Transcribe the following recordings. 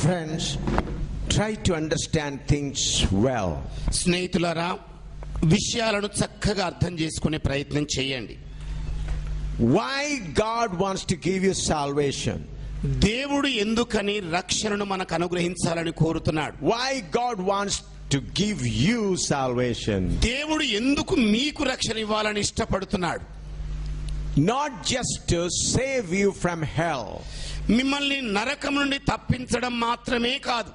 Friends, try to understand things well. స్నేహితులారా, విషయాలను చక్కగా అర్థం చేసుకునే ప్రయత్నం చేయండి. Why God wants to give you salvation? దేవుడు ఎందుకని రక్షణను మనకు అనుగ్రహించాలని కోరుతున్నాడు? Why God wants to give you salvation? దేవుడు ఎందుకు మీకు రక్షణ ఇవ్వాలని ఇష్టపడుతున్నాడు? Not just to save you from hell. మిమ్మల్ని నరకం నుండి తప్పించడం మాత్రమే కాదు.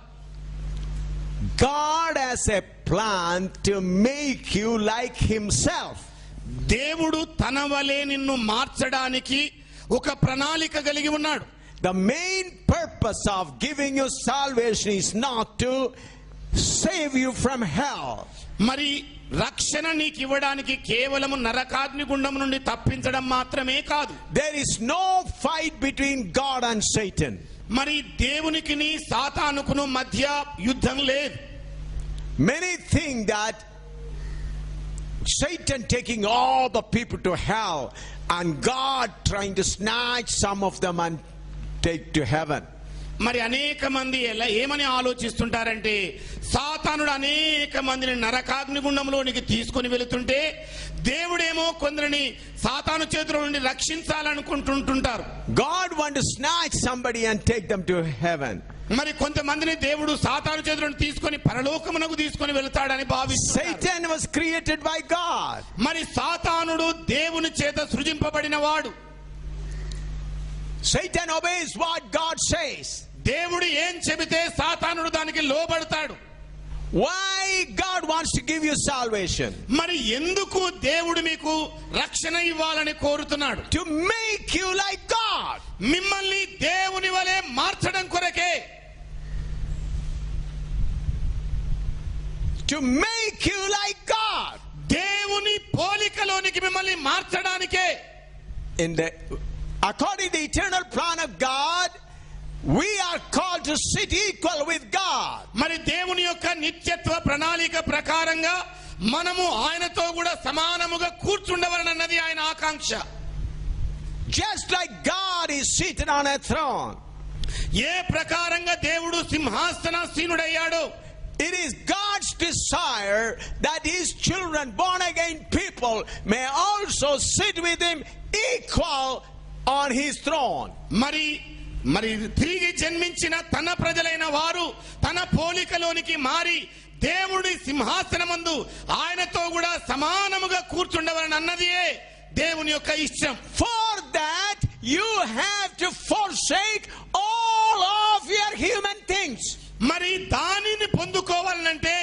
God has a plan to make you like himself. దేవుడు తన వలె నిన్ను మార్చడానికి ఒక ప్రణాళిక కలిగి ఉన్నాడు. The main purpose of giving you salvation is not to save you from hell. మరి రక్షణ నీకు ఇవ్వడానికి కేవలం నరకాగ్ని గుండం నుండి తప్పించడం మాత్రమే కాదు. There is no fight between God and Satan. మరి దేవునికిని సాతానుకును మధ్య యుద్ధం లేదు. Many think that Satan taking all the people to hell and God trying to snatch some of them and take to heaven. మరి అనేక మంది ఏమని ఆలోచిస్తుంటారంటే, సాతానుడు అనేక మందిని నరకాగ్ని గుండంలోనికి తీసుకొని వెళుతుంటే దేవుడేమో కొందరిని సాతాను చేతుల నుండి రక్షించాలనుకుంటుంటారు. God want to snatch somebody and take them to heaven. మరి కొంతమందిని దేవుడు సాతాను చేతుల నుండి తీసుకొని పరలోకమునకు తీసుకొని వెళ్తాడని భావిస్తారు. Satan was created by God. మరి సాతానుడు దేవుని చేత సృజింపబడిన వాడు. Satan obeys what God says. దేవుడు ఏం చెబితే సాతానుడు దానికి లోబడతాడు. Why God wants to give you salvation? మరి ఎందుకు దేవుడు మీకు రక్షణ ఇవ్వాలని కోరుతున్నాడు? To make you like God. మిమ్మల్ని దేవుని వలె మార్చడం కొరకే. To make you like God. దేవుని పోలికలోనికి మిమ్మల్ని మార్చడానికే. According to the eternal plan of God, we are called to sit equal with God. మరి దేవుని యొక్క నిత్యత్వ ప్రణాళిక ప్రకారంగా మనము ఆయనతో కూడా సమానముగా కూర్చుండవలనన్నది ఆయన ఆకాంక్ష. Just like God is seated on a throne. ఏ ప్రకారంగా దేవుడు సింహాసనాసీనుడయ్యాడో, it is God's desire that his children, born again people, may also sit with him equal on his throne. మరి తిరిగి జన్మించిన తన ప్రజలైన వారు తన పోలికలోనికి మారి దేవుడి సింహాసనమందు ఆయనతో కూడా సమానముగా కూర్చుండవలని అన్నదియే దేవుని యొక్క ఇష్టం. For that you have to forsake all of your human things. మరి దానిని పొందుకోవాలంటే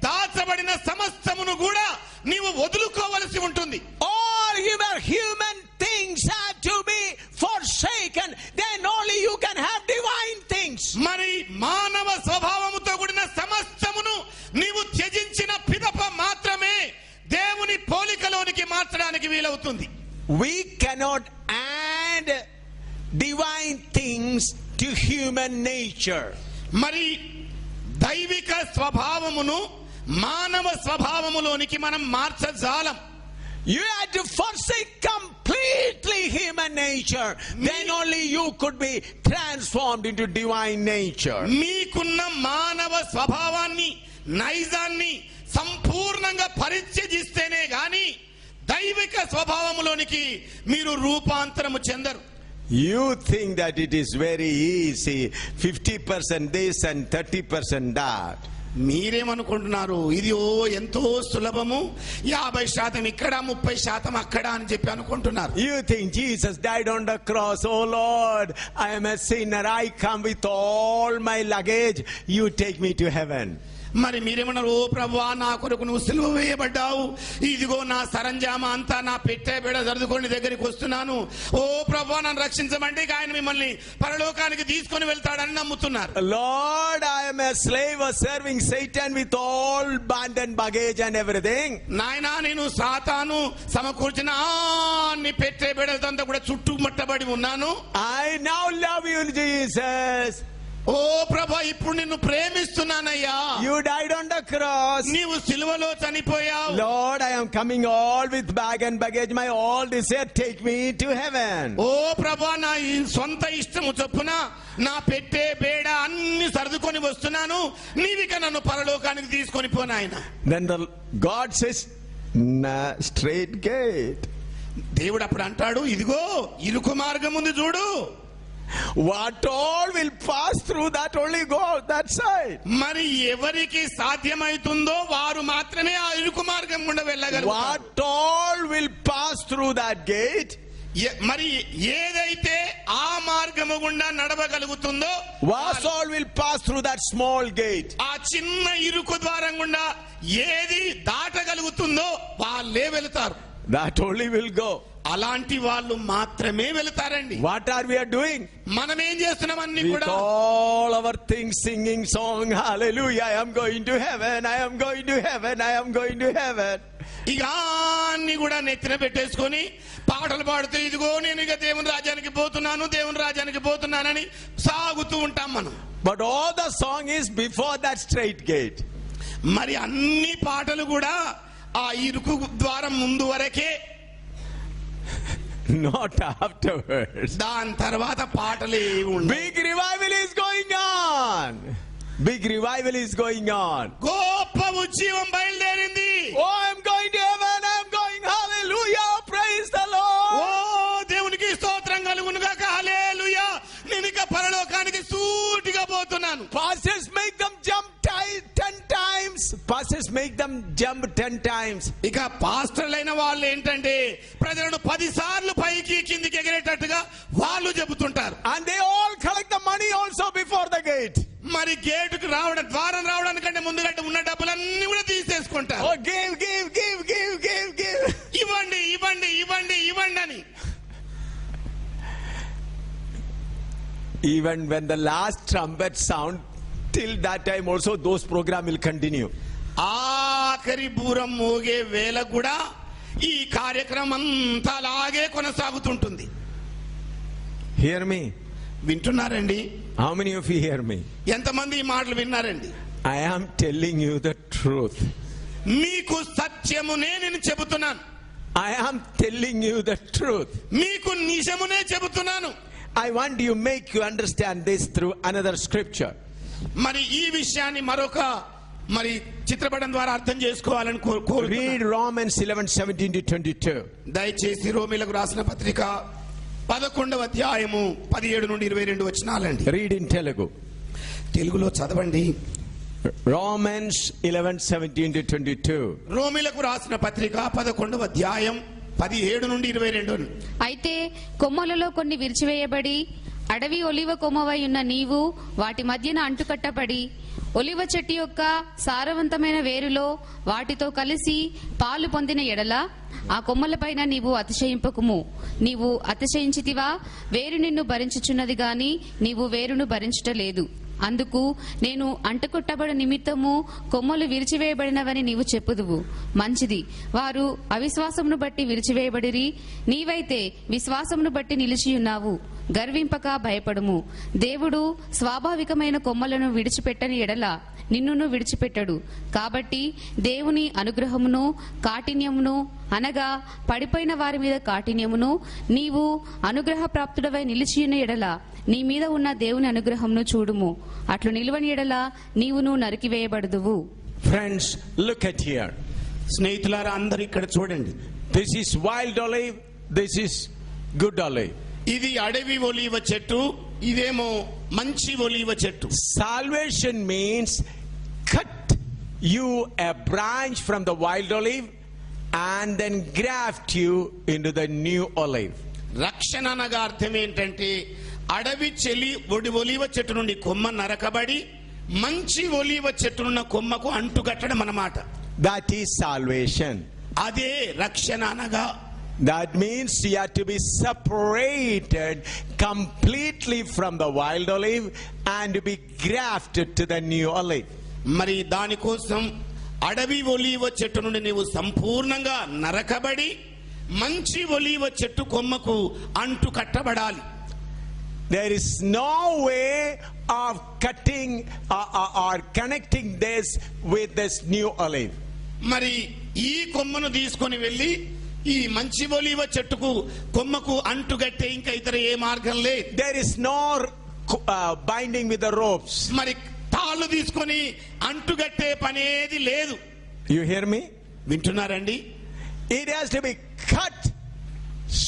దాచబడిన సమస్తమును కూడా నీవు వదులుకోవలసి ఉంటుంది. All your human things have to be forsaken, then only you can have divine things. మరి మానవ స్వభావముతో కూడిన సమస్తమును నీవు త్యజించిన పిదప మాత్రమే దేవుని పోలికలోనికి మార్చడానికి వీలవుతుంది. We cannot add divine things to human nature. మరి దైవిక స్వభావమును మానవ స్వభావములోనికి మనం మార్చజాలం. You had to forsake completely human nature, then only you could be transformed into divine nature. మీకున్న మానవ స్వభావాన్ని నైజాన్ని సంపూర్ణంగా పరిత్యజిస్తేనే గాని దైవిక స్వభావములోనికి మీరు రూపాంతరము చెందరు. You think that it is very easy, 50% this and 30% that. మీరేమనుకుంటున్నారు? ఇది ఎంతో సులభము, 50% ఇక్కడ 30% అక్కడ అని చెప్పి అనుకుంటున్నారు. You think Jesus died on the cross, oh Lord, I am a sinner, I come with all my luggage, you take me to heaven. మరి మీరేమన్నారు? ఓ ప్రభువా, నా కొరకు నువ్వు సిలువ వేయబడ్డావు, ఇదిగో నా సరంజామా అంతా నా పెట్టే బెడ సర్దుకొని దగ్గరికి వస్తున్నాను, ఓ ప్రభువా నన్ను రక్షించమంటే ఆయన మిమ్మల్ని పరలోకానికి తీసుకొని వెళ్తాడని నమ్ముతున్నారు. Lord, I am a slave of serving Satan with all band and baggage and everything. నాయనా, నేను సాతాను సమకూర్చిన అన్ని పెట్టే బెడలతో కూడా చుట్టుముట్టబడి ఉన్నాను. I now love you, Jesus. ఓ ప్రభా, ఇప్పుడు నిన్ను ప్రేమిస్తున్నానయ్యా. You died on the cross. నీవు సిలువలో చనిపోయావు. Lord, I am coming all with bag and baggage, my all desire, take me to heaven. ఓ ప్రభువా నా ఈ సొంత ఇష్టము చొప్పున నా పెట్టే బేడ అన్ని సర్దుకొని వస్తున్నాను, నీవిక నన్ను పరలోకానికి తీసుకొని పో నాయనా. Then the God says, nah, straight gate. దేవుడు అప్పుడు అంటాడు, ఇదిగో ఇరుకు మార్గం ఉంది చూడు. What all will pass through that only go that side. మరి ఎవరికి సాధ్యమైతుందో వారు మాత్రమే ఆ ఇరుకు మార్గం గుండా వెళ్ళగలరు. What all will pass through that gate. మరి ఏదైతే ఆ మార్గము గుండా నడవగలుగుతుందో, what all will pass through that small gate. ఆ చిన్న ఇరుకు ద్వారం గుండా ఏది దాటగలుగుతుందో వాళ్ళే వెళతారు. That only will go. అలాంటి వాళ్ళు మాత్రమే వెళతారండి. What are we are doing? మనం ఏం చేస్తున్నాం? అన్ని With కూడా all our things, singing song, hallelujah, I am going to heaven, I am going to heaven, I am going to heaven. ఇక అన్ని కూడా నెత్తిన పెట్టేసుకొని పాటలు పాడుతూ, ఇదిగో నేను ఇక దేవుని రాజ్యానికి పోతున్నాను, దేవుని రాజ్యానికి పోతున్నానని సాగుతూ ఉంటాం మనం. But all the song is before that straight gate. మరి అన్ని పాటలు కూడా ఆ ఇరుకు ద్వారం ముందు వరకే, not afterwards. దాని తర్వాత పాటలే ఉండవు. Big revival is going on. Big revival is going on. గొప్ప ఉజ్జీవం బయలుదేరింది. Oh, I am going to heaven, I am going, hallelujah, praise the Lord. ఓ దేవునికి స్తోత్రం కలుగును గాక, హల్లెలూయా, నేను ఇక పరలోకానికి సూటిగా పోతున్నాను. Pastors make them jump 10 times. Pastors make them jump 10 times. ఇక పాస్టర్లైన వాళ్ళు ఏంటంటే ప్రజలను 10 సార్లు పైకి కిందికి ఎగిరేటట్టుగా వాళ్ళు చెబుతుంటారు. And they all collect the money also before the gate. మరి గేటుకు రావడం, ద్వారం రావడానికంటే ముందుగా ఉన్న డబ్బులన్నీ కూడా తీసేసుకుంటారు. Oh, give, give, give, give, give, give. ఇవ్వండి ఇవ్వండి ఇవ్వండి ఇవ్వండి అని. Even when the last trumpet sound, till that time also those program will continue. ఆఖరి బూరం మోగే వేళ కూడా ఈ కార్యక్రమం అంతా అలాగే కొనసాగుతుంటుంది. Hear me. వింటున్నారండి? How many of you hear me? ఎంతమంది ఈ మాటలు విన్నారండి? I am telling you the truth. మీకు సత్యమునే నేను చెబుతున్నాను. I am telling you the truth. మీకు నిజమునే చెబుతున్నాను. I want you make you understand this through another scripture. మరి ఈ విషయాన్ని మరొక మరి చిత్రపటం ద్వారా అర్థం చేసుకోవాలని కోరుతున్నాను. Read Romans 11:17-22. దయచేసి రోమీలకు రాసిన పత్రిక 11వ అధ్యాయము 17 నుండి 22 వచనాలండి. Read in Telugu. తెలుగులో చదవండి. Romans 11:17-22. రోమీలకు రాసిన పత్రిక 11వ అధ్యాయం 17 నుండి 22. అయితే కొమ్మలలో కొన్ని విరిచివేయబడి అడవి ఒలివ కొమ్మవై ఉన్న నీవు వాటి మధ్యన అంటుకట్టబడి ఒలివ చెట్టు యొక్క సారవంతమైన వేరులో వాటితో కలిసి పాలు పొందిన ఎడల ఆ కొమ్మలపైన నీవు అతిశయింపకుము. నీవు అతిశయించితివా? వేరు నిన్ను భరించుచున్నది గాని నీవు వేరును భరించుటలేదు. అందుకు నేను అంటుకొట్టబడి నిమిత్తము కొమ్మలు విరిచివేయబడినవని నీవు చెప్పుదువు. మంచిది, వారు అవిశ్వాసమును బట్టి విరిచివేయబడిరి, నీవైతే విశ్వాసమును బట్టి నిలిచియున్నావు. గర్వింపక భయపడుము. దేవుడు స్వాభావికమైన కొమ్మలను విడిచిపెట్టని ఎడల నిన్నును విడిచిపెట్టడు. కాబట్టి దేవుని అనుగ్రహమును కాఠిన్యమును, అనగా పడిపోయిన వారి మీద కాఠిన్యమును, నీవు అనుగ్రహ ప్రాప్తుడవై నిలిచియున్న ఎడల నీ మీద ఉన్న దేవుని అనుగ్రహమును చూడుము. అట్లు నిలువని ఎడల నీవును నరికివేయబడుదువు. Friends, look at here. స్నేహితులారా, అందరూ ఇక్కడ చూడండి. This is wild olive, this is good olive. ఇది అడవి ఒలీవ చెట్టు, ఇదేమో మంచి ఒలీవ చెట్టు. Salvation means cut you a branch from the wild olive and then graft you into the new olive. రక్షణ అనగా అర్థం ఏంటంటే అడవి ఒలీవ చెట్టు నుండి కొమ్మ నరకబడి మంచి ఒలీవ చెట్టునున్న కొమ్మకు అంటుకట్టడం అన్నమాట. That is salvation. అదే రక్షణ అనగా. That means you have to be separated completely from the wild olive and to be grafted to the new olive. మరి దానికోసం అడవి ఒలీవ చెట్టు నుండి నీవు సంపూర్ణంగా నరకబడి మంచి ఒలీవ చెట్టు కొమ్మకు అంటు కట్టబడాలి. There is no way of cutting or connecting this with this new olive. మరి ఈ కొమ్మను తీసుకొని వెళ్ళి ఈ మంచి ఒలీవ చెట్టుకు కొమ్మకు అంటుగట్టే ఇంకా ఇతర ఏ మార్గం లేదు. There is no binding with the ropes. మరి తాళ్ళు తీసుకొని అంటుగట్టే పనేది లేదు. You hear me? వింటున్నారండి? It has to be cut,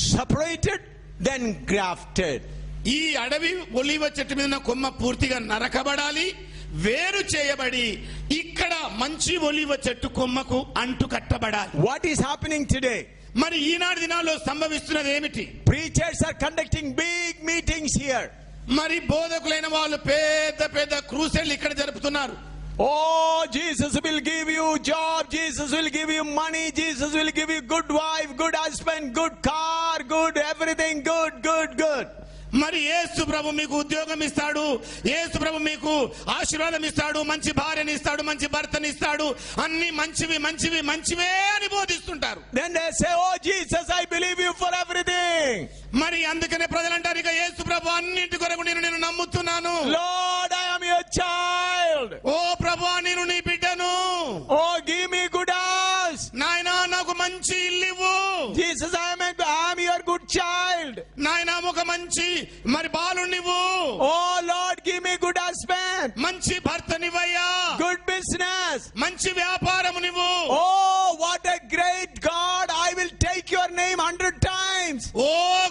separated, then grafted. ఈ అడవి ఒలీవ చెట్టు మీద ఉన్న కొమ్మ పూర్తిగా నరకబడాలి, వేరు చేయబడి ఇక్కడ మంచి ఒలీవ చెట్టు కొమ్మకు అంటు కట్టబడాలి. What is happening today? మరి ఈనాటి దినాల్లో సంభవిస్తున్నది ఏమిటి? Preachers are conducting big meetings here. మరి బోధకులైన వాళ్ళు పెద్ద పెద్ద క్రూసైడ్లు ఇక్కడ జరుపుతున్నారు. Oh, Jesus will give you job, Jesus will give you money, Jesus will give you good wife, good husband, good car, good everything, good. మరి యేసు ప్రభు మీకు ఉద్యోగం ఇస్తాడు, యేసు ప్రభు మీకు ఆశీర్వాదం ఇస్తాడు, మంచి భార్యని ఇస్తాడు, మంచి భర్తని ఇస్తాడు, అన్ని మంచివే అని బోధిస్తుంటారు. Then they say, oh Jesus, I believe you for everything. మరి అందుకనే ప్రజలంటారు, ఇక యేసు ప్రభు అన్నింటి కొరకు నేను నమ్ముతున్నాను. Lord, I am your child. ఓ ప్రభు, నేను నీ బిడ్డను. Oh, give me good house. నాయనా నాకు మంచి ఇల్లు ఇవ్వు. Jesus, I am your good child. నాయనా ఒక మంచి మరి బాలునివ్వు. Oh Lord, give me good husband. మంచి భర్తనివ్వయ్యా. Good business. మంచి వ్యాపారమునివ్వు. Oh, what a great God. I will take your name 100 times. ఓ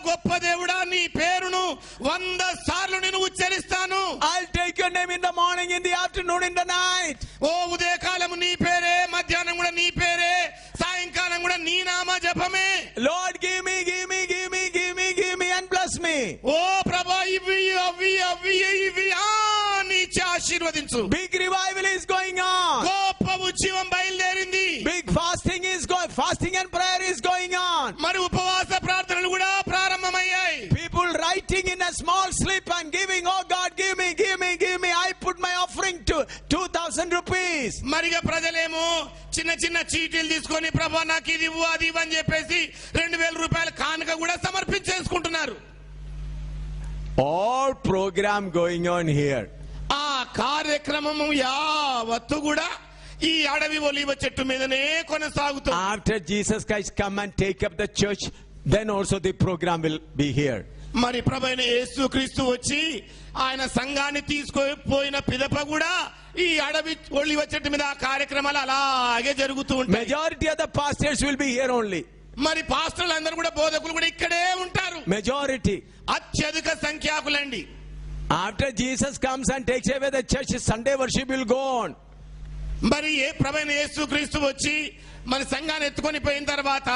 గొప్ప దేవుడా, నీ పేరును 100 సార్లు నేను ఉచ్చరిస్తాను. I'll take your name in the morning, in the afternoon, in the night. ఓ ఉదయకాలము నీ పేరే, మధ్యాహ్నం కూడా నీ పేరే, సాయంకాలం కూడా నీ నామ జపమే. Lord, give me and bless me. ఓ ప్రభా, ఇవి నీచి ఆశీర్వదించు. Big revival is going on. గొప్ప ఉద్యమం బయలుదేరింది. Big fasting and prayer is going on. మరి ఉపవాస ప్రార్థనలు కూడా ప్రారంభమయ్యాయి. People writing in a small slip and giving, oh God, give me. I put my offering to 2,000 rupees. మరిగా ప్రజలేమో చిన్న చీటీలు తీసుకొని ప్రభా నాకు ఇది ఇవ్వు అది ఇవ్వు అని చెప్పేసి 2,000 రూపాయల కానుక కూడా సమర్పించేసుకుంటున్నారు. All program going on here. ఆ కార్యక్రమము యావత్తు కూడా ఈ అడవి ఒలీవ చెట్టు మీదనే కొనసాగుతుంది. After Jesus Christ come and take up the church, then also the program will be here. మరి ప్రభువైన యేసు క్రీస్తు వచ్చి ఆయన సంఘాన్ని తీసుకుపోయిన పిదప కూడా ఈ అడవి ఒలీవ చెట్టు మీద ఆ కార్యక్రమాలు అలాగే జరుగుతూ ఉంటాయి. Majority of the pastors will be here only. మరి పాస్టర్లు అందరూ కూడా, బోధకులు కూడా ఇక్కడే ఉంటారు. Majority. అత్యధిక సంఖ్యాకులండి. After Jesus comes and takes away the church, Sunday worship will go on. మరి ప్రభువైన యేసు క్రీస్తు వచ్చి మరి సంఘాన్ని ఎత్తుకొని పోయిన తర్వాత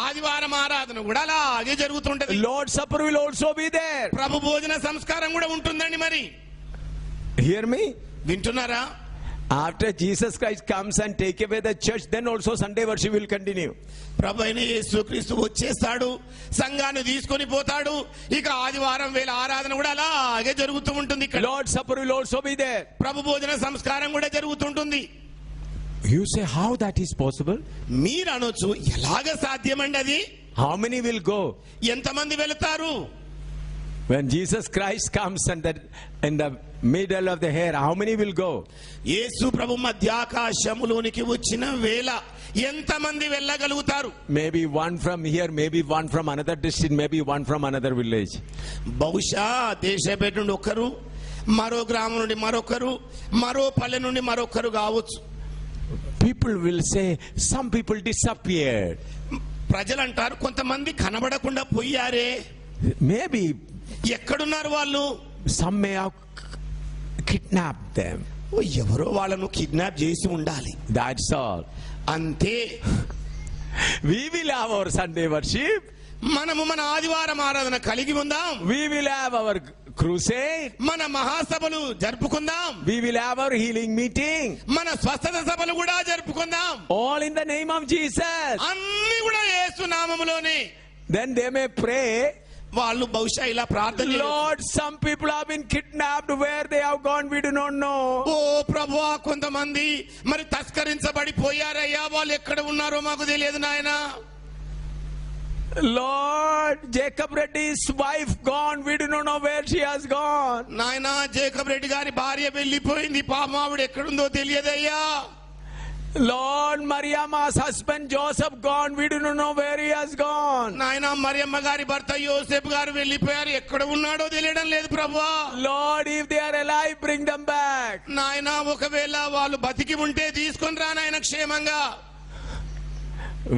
ఆదివారం ఆరాధన కూడా అలాగే జరుగుతుంటది. Lord supper will also be there. ప్రభు భోజన సంస్కారం కూడా ఉంటుందండి. మరి hear me? వింటున్నారా? After Jesus Christ comes and take away the church, then also Sunday worship will continue. ప్రభువైన యేసు క్రీస్తు వచ్చేస్తాడు, సంఘాన్ని తీసుకొని పోతాడు, ఇక ఆదివారం వేళ ఆరాధన కూడా అలాగే జరుగుతూ ఉంటుంది. ఇక్కడ Lord supper will also be there. ప్రభు భోజన సంస్కారం కూడా జరుగుతుంటుంది. You say how that is possible? మీరు అనొచ్చు, ఎలాగ సాధ్యమండి అది? How many will go? ఎంతమంది వెళతారు? When Jesus Christ comes and in the middle of the air, how many will go? యేసు ప్రభు మధ్యాకాశములోనికి వచ్చిన వేళ ఎంతమంది వెళ్ళగలుగుతారు? Maybe one from here, maybe one from another district, maybe one from another village. బహుశా దేశపేట నుండి ఒకరు, మరో గ్రామం నుండి మరొకరు, మరో పల్లె నుండి మరొకరు కావచ్చు. People will say some people disappeared. ప్రజలు అంటారు, కొంతమంది కనబడకుండా పోయారే. Maybe ఎక్కడున్నారు వాళ్ళు? some may have kidnapped them. ఎవరో వాళ్ళను కిడ్నాప్ చేసి ఉండాలి. That's all. అంతే. We will have our Sunday worship. మనము మన ఆదివారం ఆరాధన కలిగి ఉందాం. We will have our crusade. మన మహాసభలు జరుపుకుందాం. We will have our healing meeting. మన స్వస్థత సభలు కూడా జరుపుకుందాం. All in the name of Jesus. అన్ని కూడా యేసు నామములోనే. Then they may pray, వాళ్ళు బహుశా ఇలా ప్రార్థన, Lord, some people have been kidnapped. Where they have gone, we do not know. ఓ ప్రభువా, కొంతమంది మరి తస్కరించబడి పోయారయ్యా, వాళ్ళు ఎక్కడ ఉన్నారో మాకు తెలియదు నాయనా. Lord, Jacob Reddy's wife gone. We do not know where she has gone. నాయనా, జేకబ్ రెడ్డి గారి భార్య వెళ్ళిపోయింది, పాపం ఆవిడ ఎక్కడుందో తెలియదయ్యా. Lord, Mariam's husband Joseph gone. We do not know where he has gone. నాయన మరియమ్మ గారి భర్త యోసేపు గారు వెళ్ళిపోయారు, ఎక్కడ ఉన్నాడో తెలియడం లేదు ప్రభువా. Lord, if they are alive, bring them back. నాయన ఒకవేళ వాళ్ళు బతికి ఉంటే తీసుకొని రా నాయన క్షేమంగా.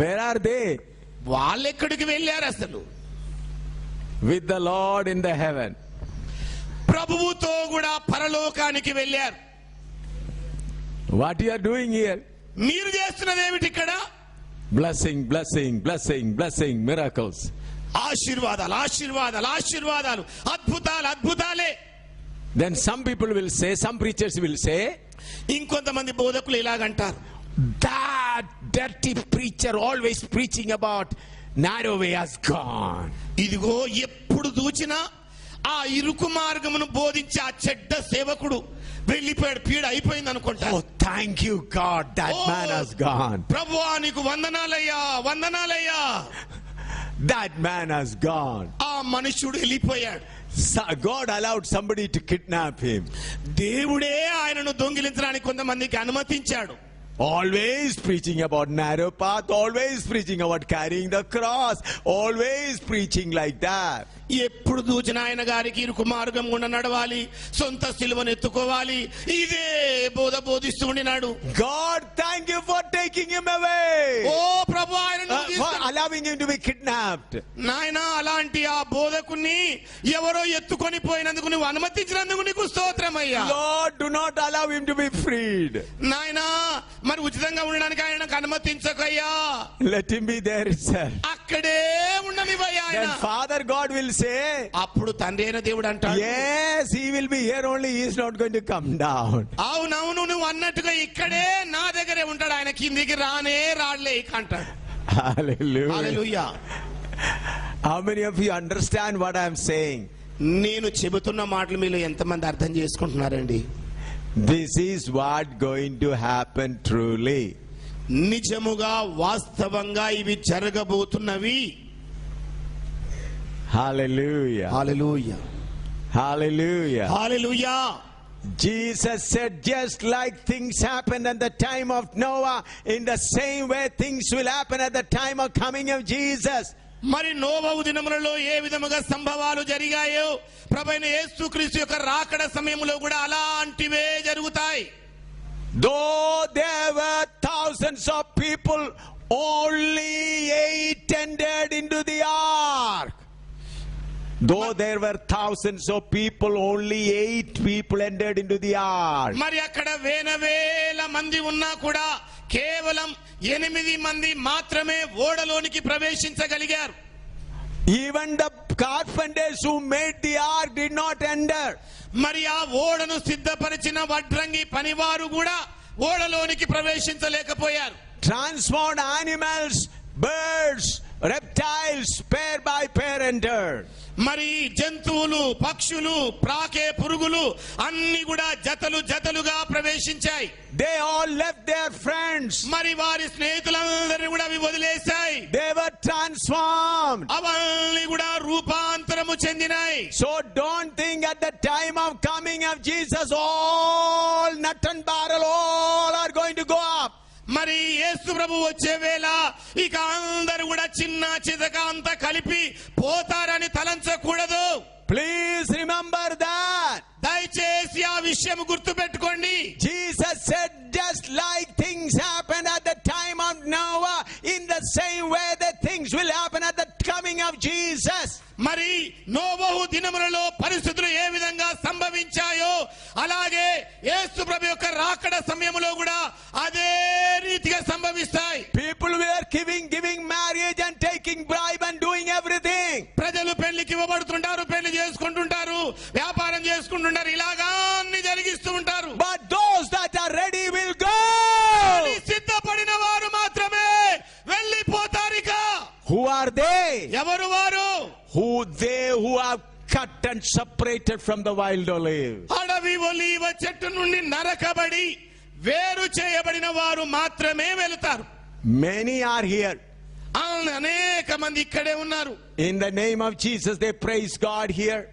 Where are they? వాళ్ళు ఎక్కడికి వెళ్ళారు అసలు? With the Lord in the heaven. ప్రభువుతో కూడా పరలోకానికి వెళ్ళారు. What you are doing here? మీరు చేస్తున్నది ఏమిటి ఇక్కడ? Blessing, blessing, blessing, blessing, miracles. ఆశీర్వాదాలు, ఆశీర్వాదాలు, ఆశీర్వాదాలు, అద్భుతాలు, అద్భుతాలే. Then some people will say, some preachers will say, ఇంకొంతమంది బోధకులు ఇలాగంటారు, that dirty preacher always preaching about narrow way has gone. ఇదిగో ఎప్పుడు దూచినా ఆ ఇరుకు మార్గమును బోధించే ఆ చెడ్డ సేవకుడు వెళ్ళిపోయాడు, పీడ అయిపోయింది అనుకుంటా. Oh, thank you God, that man has gone. ప్రభువా నీకు వందనాలయ్యా, వందనాలయ్యా. That man has gone. ఆ మనుష్యుడు వెళ్ళిపోయాడు. God allowed somebody to kidnap him. దేవుడే ఆయనను దొంగిలించడానికి కొంతమందికి అనుమతించాడు. Always preaching about narrow path, always preaching about carrying the cross, always preaching like that. ఎప్పుడు దూచిన ఆయన గారికి ఇరుకు మార్గం గుండా నడవాలి, సొంత సిలువను ఎత్తుకోవాలి, ఇదే బోధ బోధిస్తూ ఉండినాడు. God, thank you for taking him away. ఓ ప్రభు, ఆయన For allowing him to be kidnapped. నాయన అలాంటి ఆ బోధకుని ఎవరో ఎత్తుకొని పోయినందుకు నువ్వు అనుమతించినందుకు నీకు స్తోత్రమయ్యా. Lord, do not allow him to be freed. నాయన మరి ఉచితంగా ఉండడానికి ఆయనకు అనుమతించకయ్యా. Let him be there itself. అక్కడే ఉండనివయ్యా ఆయన. Then Father God will say, అప్పుడు తండ్రి అయిన దేవుడు అంటాడు, yes, he will be here only, he is not going to come down. అవునవును నువ్వు అన్నట్టుగా ఇక్కడే నా దగ్గరే ఉంటాడు, ఆయన కిందికి రానే రాడలే ఇక అంటాడు. Hallelujah. Hallelujah. How many of you understand what I am saying? నేను చెబుతున్న మాటలు మీలో ఎంతమంది అర్థం చేసుకుంటున్నారండి? This is what going to happen truly. నిజముగా వాస్తవంగా ఇవి జరగబోతున్నవి. Hallelujah. Hallelujah, Hallelujah. Hallelujah. Jesus said, just like things happened at the time of Noah, in the same way things will happen at the time of coming of Jesus. మరి నోవహు దినములలో ఏ విధముగా సంభవాలు జరిగాయో ప్రభువైన యేసుక్రీస్తు యొక్క రాకడ సమయంలో కూడా అలాంటివే జరుగుతాయి. Though there were thousands of people, only 8 entered into the ark. Though there were thousands of people, only 8 people entered into the ark. మరి అక్కడ వేల మంది ఉన్నా కూడా కేవలం 8 మంది మాత్రమే ఓడలోనికి ప్రవేశించగలిగారు. Even the carpenters who made the ark did not enter. మరి ఆ ఓడను సిద్ధపరిచిన వడ్రంగి పనివారు కూడా ఓడలోనికి ప్రవేశించలేకపోయారు. Transformed animals, birds, reptiles, pair by pair entered. మరి జంతువులు, పక్షులు, ప్రాకే పురుగులు అన్ని కూడా జతలు జతలుగా ప్రవేశించాయి. They all left their friends. మరి వారి స్నేహితులందరినీ కూడా అవి వదిలేశాయి. They were transformed. అవన్నీ కూడా రూపాంతరము చెందినాయి. So don't think at the time of coming of Jesus, all nut and barrel, all are going to go up. మరి యేసు ప్రభు వచ్చే వేళ ఇక అందరూ కూడా చిన్న చితక అంతా కలిపి పోతారని తలంచకూడదు. Please remember that. దయచేసి ఆ విషయం గుర్తు పెట్టుకోండి. Jesus said, just like things happened at the time of Noah, in the same way the things will happen at the coming of Jesus. మరి నోవహు దినములలో పరిస్థితులు ఏ విధంగా సంభవించాయో అలాగే యేసు ప్రభు యొక్క రాకడ సమయంలో కూడా అదే రీతిగా సంభవిస్తాయి. People were giving marriage and taking bribe and doing everything. ప్రజలు పెళ్లికి ఇవ్వబడుతుంటారు, పెళ్లి చేసుకుంటుంటారు, వ్యాపారం చేసుకుంటుంటారు, ఇలాగా అన్ని జరిగిస్తూ ఉంటారు. But those that are ready will go. సిద్ధపడిన వారు మాత్రమే వెళ్ళిపోతారిక. Who are they? ఎవరు వారు? They who have cut and separated from the wild olive. అడవి ఒలీవ చెట్టు నుండి నరకబడి వేరు చేయబడిన వారు మాత్రమే వెళతారు. Many are here. అనేక మంది ఇక్కడే ఉన్నారు. In the name of Jesus, they praise God here.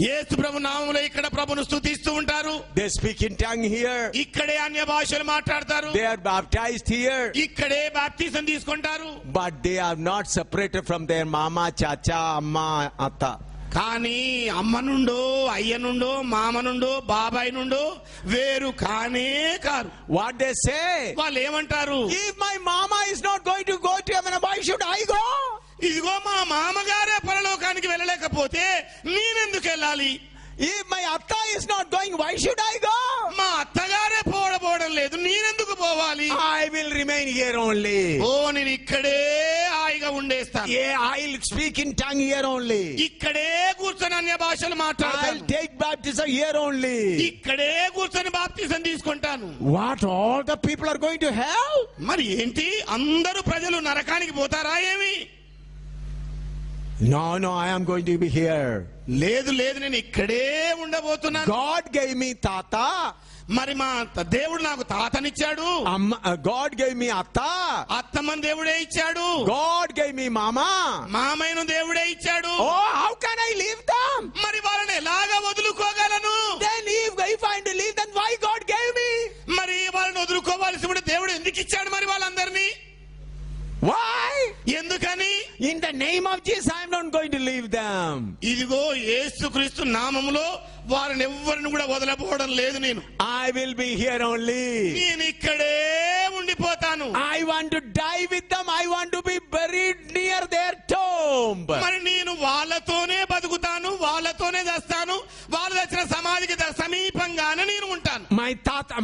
యేసు ప్రభు నామములో ఇక్కడ ప్రభును స్తుతిస్తూ ఉంటారు. They speak in tongue here. ఇక్కడే అన్య భాషలు మాట్లాడతారు. They are baptized here. ఇక్కడే బాప్తిజం తీసుకుంటారు. But they are not separated from their mama, chacha, amma, atta. కానీ అమ్మ నుండో అయ్య నుండో మామ నుండో బాబాయ్ నుండో వేరు కానే కారు. What they say? వాళ్ళు ఏమంటారు? If my mama is not going to go to heaven, why should I go? ఇదిగో మా మామగారే పరలోకానికి వెళ్ళలేకపోతే నేనెందుకు వెళ్ళాలి? If my atta is not going, why should I go? మా అత్తగారే పోవడం లేదు, నేనెందుకు పోవాలి? I will remain here only. ఓ నేను ఇక్కడే హాయిగా ఉండేస్తాను. Yeah, I'll speak in tongue here only. ఇక్కడే కూర్చొని అన్య భాషలు I'll మాట్లాడతాను. take baptism here only. ఇక్కడే కూర్చొని బాప్తిజం తీసుకుంటాను. What, all the people are going to hell? మరి ఏంటి, అందరూ ప్రజలు నరకానికి పోతారా ఏమి? No, I am going to be here. లేదు నేను ఇక్కడే ఉండబోతున్నాను. God gave me tata. మరి మా దేవుడు నాకు తాతనిచ్చాడు. God gave me atta. అత్తమ్మని దేవుడే ఇచ్చాడు. God gave me mama. మామయ్యను దేవుడే ఇచ్చాడు. Oh, how can I leave them? మరి వాళ్ళని ఎలాగ వదులుకోగలను? Then if I am to leave, then why God gave me? మరి వాళ్ళని వదులుకోవాల్సి ఉంటే దేవుడు ఎందుకు ఇచ్చాడు మరి వాళ్ళందరినీ? Why? ఎందుకని? In the name of Jesus, I am not going to leave them. ఇదిగో యేసుక్రీస్తు నామములో వారిని ఎవ్వరిని కూడా వదలపోవడం లేదు. నేను I will be here only. నేను ఇక్కడే ఉండిపోతాను. I want to die with them. I want to be buried near their tomb. మరి నేను వాళ్ళతోనే బతుకుతాను, వాళ్ళతోనే చేస్తాను. వాళ్ళు తెచ్చిన సమాధికి సమీపంగానే నేను ఉంటాను.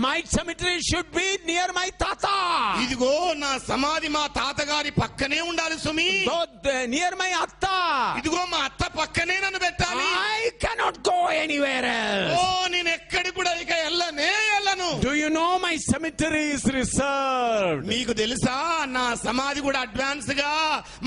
My cemetery should be near my tata. ఇదిగో నా సమాధి మా తాతగారి పక్కనే ఉండాలి సుమి. Near my atta. ఇదిగో మా అత్త పక్కనే నన్ను పెట్టాలి. I cannot go anywhere else. ఓ నేను ఎక్కడికి కూడా ఇక వెళ్ళను. Do you know my cemetery is reserved? మీకు తెలుసా నా సమాధి కూడా అడ్వాన్స్ గా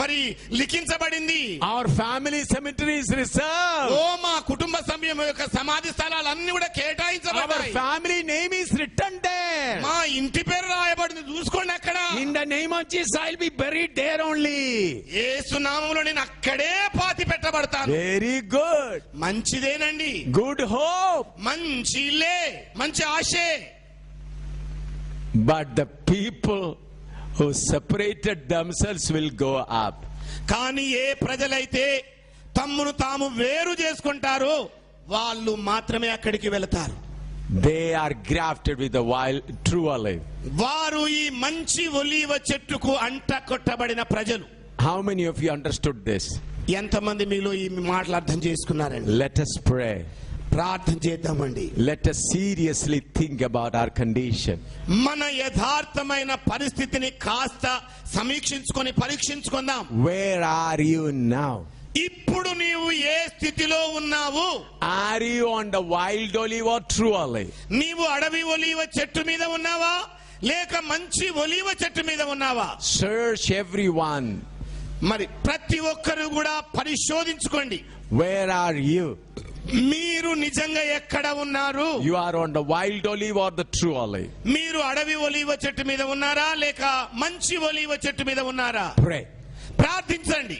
మరి లిఖించబడింది. Our family cemetery is reserved. ఓ మా కుటుంబ సభ్యుల యొక్క సమాధి స్థలాలన్నీ కూడా Our కేటాయించబడ్డాయి. family name is written there. మా ఇంటి పేరు రాయబడింది, చూసుకోండి అక్కడ. In the name of Jesus, I'll be buried there only. యేసు నామములో నేను అక్కడే పాతి పెట్టబడతాను. Very good. మంచిదేనండి. Good hope. మంచి ఇల్లే, మంచి ఆశే. But the people who separated themselves will go up. కానీ ఏ ప్రజలైతే తమ్మును తాము వేరు చేసుకుంటారో వాళ్ళు మాత్రమే అక్కడికి వెళతారు. They are grafted with the wild true olive. వారు ఈ మంచి ఒలీవ చెట్టుకు అంట కొట్టబడిన ప్రజలు. How many of you understood this? ఎంతమంది మీలో ఈ మాటలు అర్థం చేసుకున్నారండి? Let us pray. ప్రార్థన చేద్దామండి. Let us seriously think about our condition. మన యథార్థమైన పరిస్థితిని కాస్త సమీక్షించుకొని పరీక్షించుకుందాం. Where are you now? ఇప్పుడు నీవు ఏ స్థితిలో ఉన్నావు? Are you on the wild olive or true olive? నీవు అడవి ఒలీవ చెట్టు మీద ఉన్నావా లేక మంచి ఒలీవ చెట్టు మీద ఉన్నావా? Search everyone. మరి ప్రతి ఒక్కరు కూడా పరిశోధించుకోండి. Where are you? మీరు నిజంగా ఎక్కడ ఉన్నారు? You are on the wild olive or the true olive? మీరు అడవి ఒలీవ చెట్టు మీద ఉన్నారా లేక మంచి ఒలీవ చెట్టు మీద ఉన్నారా? Pray. ప్రార్థించండి.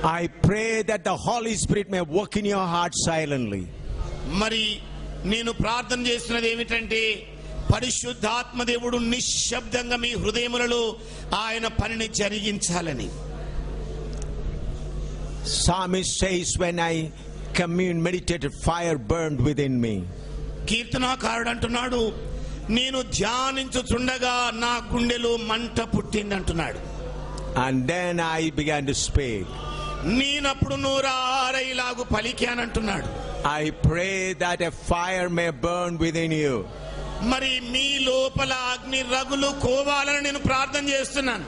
I pray that the Holy Spirit may work in your heart silently. మరి నేను ప్రార్థన చేస్తున్నది ఏమిటంటే పరిశుద్ధాత్మ దేవుడు నిశ్శబ్దంగా మీ హృదయములలో ఆయన పనిని జరిగించాలని. Psalmist says, when I commune, meditated, fire burned within me. కీర్తనాకారుడు అంటున్నాడు, నేను ధ్యానించుచుండగా నా గుండెలో మంట పుట్టింది అంటున్నాడు. And then I began to speak. నేనప్పుడు నోరారైలాగు పలికానంటున్నాడు. I pray that a fire may burn within you. మరి మీ లోపల అగ్ని రగులు కోవాలని నేను ప్రార్థన చేస్తున్నాను.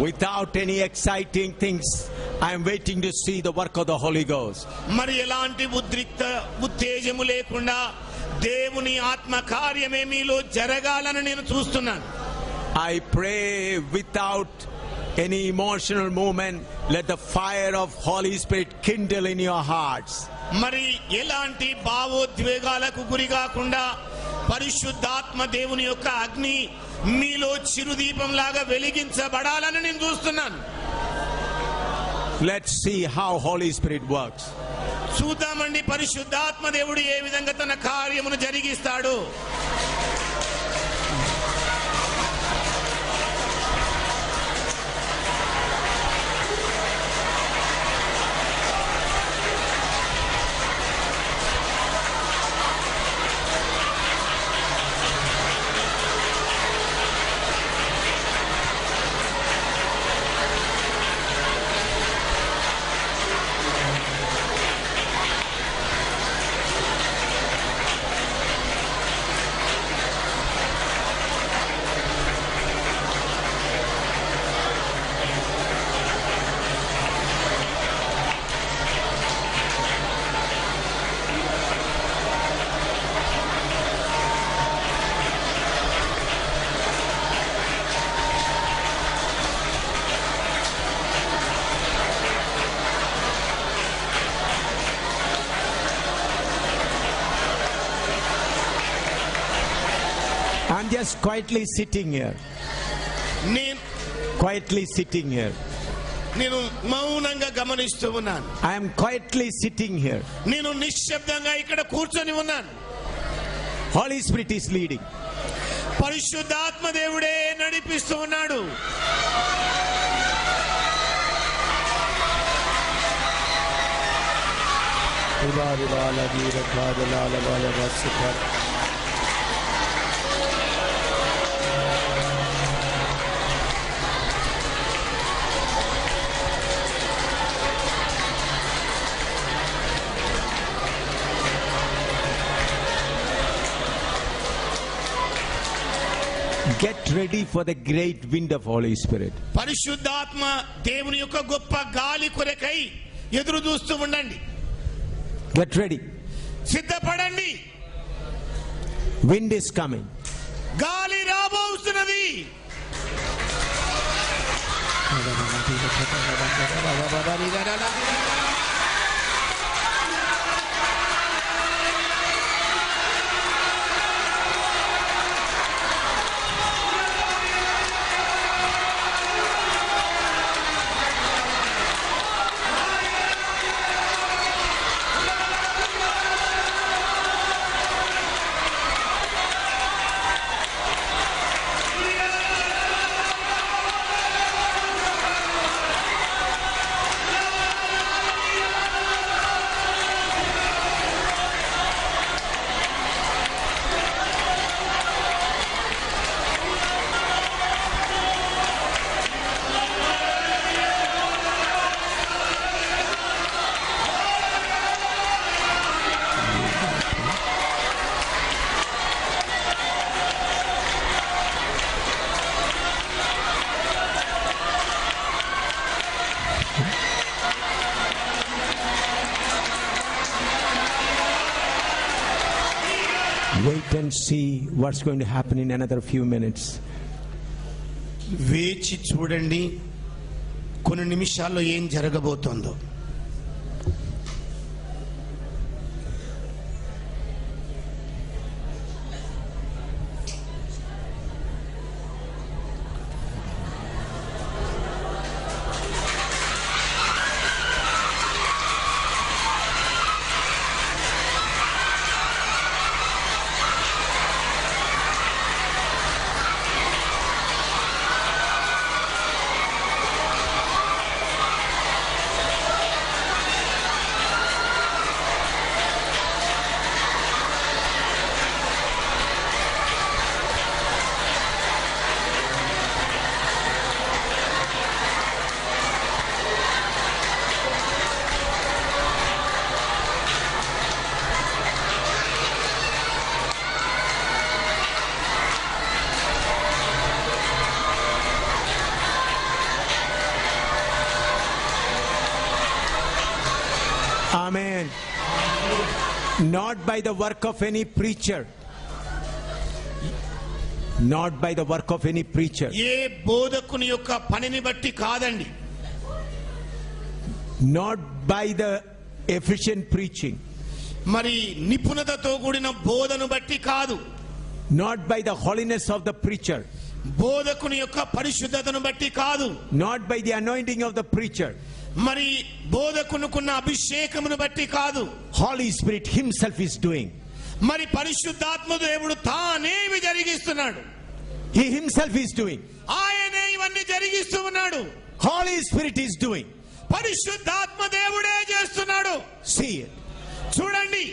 Without any exciting things, I am waiting to see the work of the Holy Ghost. మరి ఎలాంటి ఉత్తేజము లేకుండా దేవుని ఆత్మ కార్యమే మీలో జరగాలని నేను చూస్తున్నాను. I pray without any emotional movement, let the fire of Holy Spirit kindle in your hearts. మరి ఎలాంటి భావోద్వేగాలకు గురి కాకుండా పరిశుద్ధాత్మ దేవుని యొక్క అగ్ని మీలో చిరుదీపం లాగా వెలిగించబడాలని నేను చూస్తున్నాను. Let's see how Holy Spirit works. చూద్దామండి పరిశుద్ధాత్మ దేవుడు ఏ విధంగా తన కార్యమును జరిగిస్తాడు. I'm just quietly sitting here. Quietly sitting here. నేను మౌనంగా గమనిస్తూ ఉన్నాను. I am quietly sitting here. నేను నిశ్శబ్దంగా ఇక్కడ కూర్చొని ఉన్నాను. Holy Spirit is leading. పరిశుద్ధాత్మ దేవుడే నడిపిస్తూ ఉన్నాడు. Get ready for the great wind of Holy Spirit. పరిశుద్ధాత్మ దేవుని యొక్క గొప్ప గాలి కొరకై ఎదురు చూస్తూ ఉండండి. Get ready. సిద్ధపడండి. Wind is coming. గాలి రాబోతున్నది. Wait and see what's going to happen in another few minutes. వేచి చూడండి, కొన్ని నిమిషాల్లో ఏం జరగబోతోందో. Not by the work of any preacher. Not by the work of any preacher. ఏ బోధకుని యొక్క పనిని బట్టి కాదండి. Not by the efficient preaching. మరి నిపుణతతో కూడిన బోధను బట్టి కాదు. Not by the holiness of the preacher. బోధకుని యొక్క పరిశుద్ధతను బట్టి కాదు. Not by the anointing of the preacher. మరి బోధకునుకున్న అభిషేకమును బట్టి కాదు. Holy Spirit himself is doing. మరి పరిశుద్ధాత్మ దేవుడు తానే ఇవి జరిగిస్తున్నాడు. He himself is doing. ఆయనే ఇవన్నీ జరిగిస్తూ ఉన్నాడు. Holy Spirit is doing. పరిశుద్ధాత్మ దేవుడే చేస్తున్నాడు. See it. చూడండి.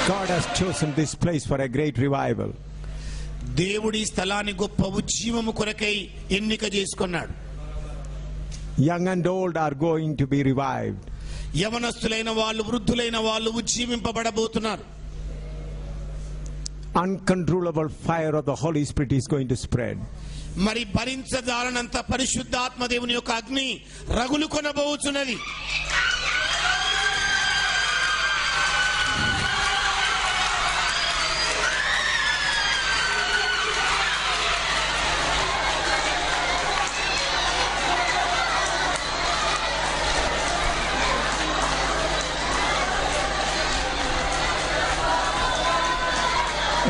God has chosen this place for a great revival. దేవుడి స్థలాన్ని గొప్ప ఉజ్జీవము కొరకై ఎన్నిక చేసుకున్నాడు. Young and old are going to be revived. యవనస్తులైన వాళ్ళు వృద్ధులైన వాళ్ళు ఉజ్జీవింపబడబోతున్నారు. Uncontrollable fire of the Holy Spirit is going to spread. మరి భరించదాలనంత పరిశుద్ధాత్మ దేవుని యొక్క అగ్ని రగులు కొనబోతున్నది.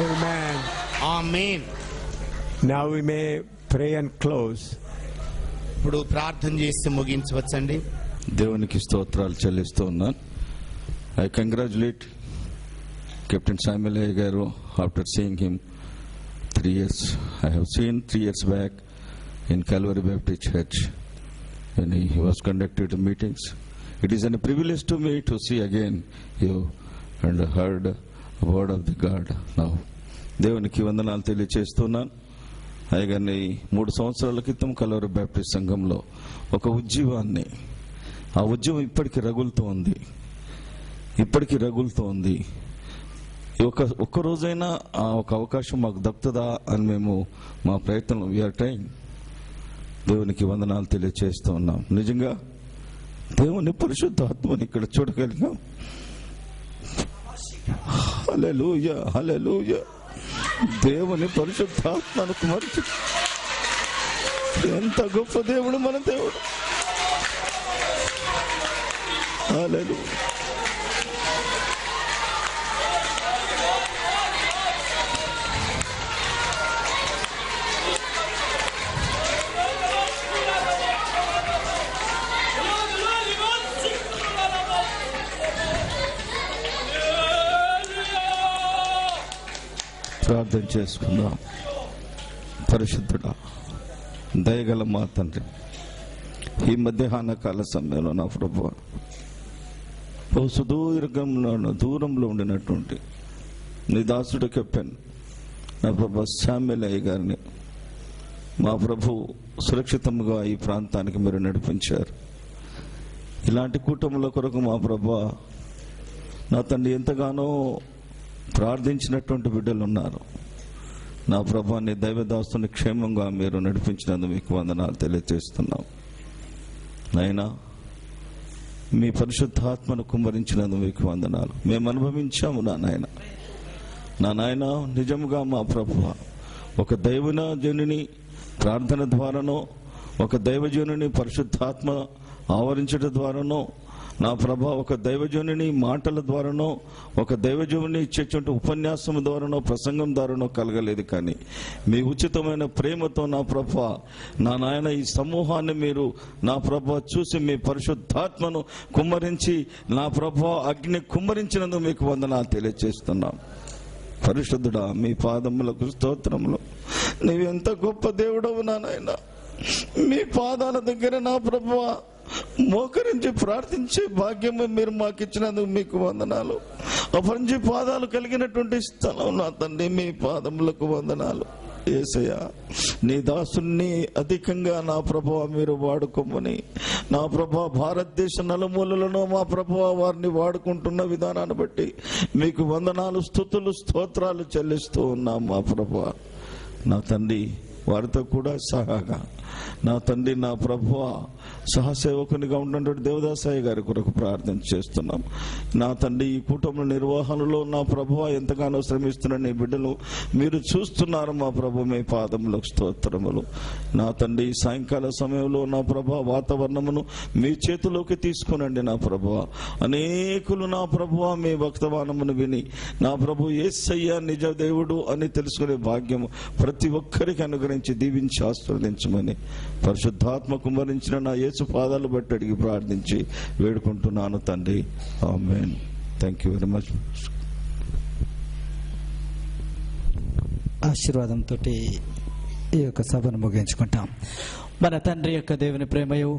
Amen. Amen. Now we may pray and close. ఇప్పుడు ప్రార్థన చేసి ముగించవచ్చండి. దేవునికి స్తోత్రాలు చెల్లిస్తూ ఉన్నాను. ఐ కంగ్రాచులేట్ కెప్టెన్ శామ్యుల్ అయ్య గారు. After seeing him 3 years, I have seen 3 years back in Calvary Baptist Church when he was conducted meetings. It is a privilege to me to see again you and heard a word of the God now. దేవునికి వందనాలు తెలియజేస్తున్నాను. అయ్యగారిని 3 సంవత్సరాల క్రితం Calvary Baptist సంఘంలో ఒక ఉజ్జీవాన్ని, ఆ ఉద్యమం ఇప్పటికీ రగులుతూ ఉంది. ఒక్క రోజైనా ఆ ఒక అవకాశం మాకు దక్కుతుందా అని మేము మా ప్రయత్నం వీఆర్ ట్రైంగ్. దేవునికి వందనాలు తెలియజేస్తూ ఉన్నాం. నిజంగా దేవుని పరిశుద్ధ ఆత్మని ఇక్కడ చూడగలిగాం. హల్లెలూయా, హల్లెలూయా. దేవుని పరిశుద్ధాత్మను కుమార్చి ఎంత గొప్ప దేవుడు మన దేవుడు. హల్లెలూయా. ప్రార్థన చేసుకుందాం. పరిశుద్ధుడా, దయగల మా తండ్రి, ఈ మధ్యాహ్న కాల సమయంలో నా ప్రభువా, దూరంలో ఉండినటువంటి నీ దాసుడు కెప్టెన్ నా ప్రభు శామ్యుల్ అయ్య గారిని మా ప్రభు సురక్షితంగా ఈ ప్రాంతానికి మీరు నడిపించారు. ఇలాంటి కూటముల కొరకు మా ప్రభు నా తండ్రి ఎంతగానో ప్రార్థించినటువంటి బిడ్డలు ఉన్నారు. నా ప్రభు నీ దైవదాస్తుని క్షేమంగా మీరు నడిపించినందుకు మీకు వందనాలు తెలియజేస్తున్నాం. నాయనా, మీ పరిశుద్ధాత్మను కుమ్మరించినందుకు మీకు వందనాలు. మేము అనుభవించాము నా నాయన. నిజముగా మా ప్రభు ఒక దైవజనుని ప్రార్థన ద్వారానో, ఒక దైవజనుని పరిశుద్ధాత్మ ఆవరించడం ద్వారానో నా ప్రభా ఒక దైవజనుని మాటల ద్వారానో, ఒక దైవజనుని ఇచ్చేటువంటి ఉపన్యాసం ద్వారానో, ప్రసంగం ద్వారానో కలగలేదు. కానీ మీ ఉచితమైన ప్రేమతో నా ప్రభా, నా నాయన ఈ సమూహాన్ని మీరు నా ప్రభా చూసి మీ పరిశుద్ధాత్మను కుమ్మరించి నా ప్రభా అగ్ని కుమ్మరించినందుకు మీకు వందనాలు తెలియజేస్తున్నాం. పరిశుద్ధుడా, మీ పాదములకు స్తోత్రములు. నీవెంత గొప్ప దేవుడవు నా నాయన. మీ పాదాల దగ్గర నా ప్రభువా మోకరించి ప్రార్థించే భాగ్యము మీరు మాకు ఇచ్చినందుకు మీకు వందనాలు. అపరించి పాదాలు కలిగినటువంటి స్థలం నా తండ్రి, మీ పాదములకు వందనాలు. యేసయ్యా, నీ దాసుని అధికంగా నా ప్రభువా మీరు వాడుకోమని, నా ప్రభువా భారతదేశ నలుమూలలను మా ప్రభువా వారిని వాడుకుంటున్న విధానాన్ని బట్టి మీకు వందనాలు, స్తుతులు, స్తోత్రాలు చెల్లిస్తూ ఉన్నాం మా ప్రభువా. నా తండ్రి, వారితో కూడా సహాగా నా తండ్రి, నా ప్రభువా సహసేవకునిగా ఉన్నటువంటి దేవదాసాయి గారి కొరకు ప్రార్థన చేస్తున్నాం. నా తండ్రి, ఈ కుటుంబ నిర్వహణలో నా ప్రభువా ఎంతగానో శ్రమిస్తున్న నీ బిడ్డలు మీరు చూస్తున్నారు మా ప్రభు. మీ పాదములకు స్తోత్రములు. నా తండ్రి, సాయంకాల సమయంలో నా ప్రభా వాతావరణమును మీ చేతిలోకి తీసుకునండి నా ప్రభువా. అనేకులు నా ప్రభువా మీ వర్తమానమును విని నా ప్రభు యేసయ్య నిజ దేవుడు అని తెలుసుకునే భాగ్యము ప్రతి ఒక్కరికి అనుగ్రహించి దీవించి ఆశీర్వదించమని పరిశుద్ధాత్మ కుమ్మరించిన నా యేసు పాదాలు బట్టి అడిగి ప్రార్థించి వేడుకుంటున్నాను తండ్రి. Amen. Thank you very much. ఆశీర్వాదంతో ఈ యొక్క సభను ముగించుకుంటాం. మన తండ్రి యొక్క దేవుని ప్రేమయు,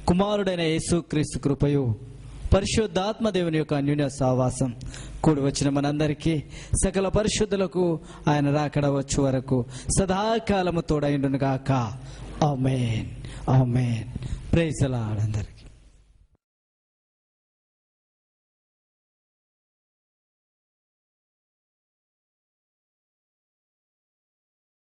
కుమారుడైన యేసుక్రీస్తు కృపయు, పరిశుద్ధాత్మ దేవుని యొక్క అన్యోన్య సహవాసం కూడి వచ్చిన మనందరికీ, సకల పరిశుద్ధులకు ఆయన రాకడ వచ్చు వరకు సదాకాలము తోడైండును గాక. ఆమేన్. ఆమేన్. ప్రైజ్ ది లార్డ్ అందరికీ.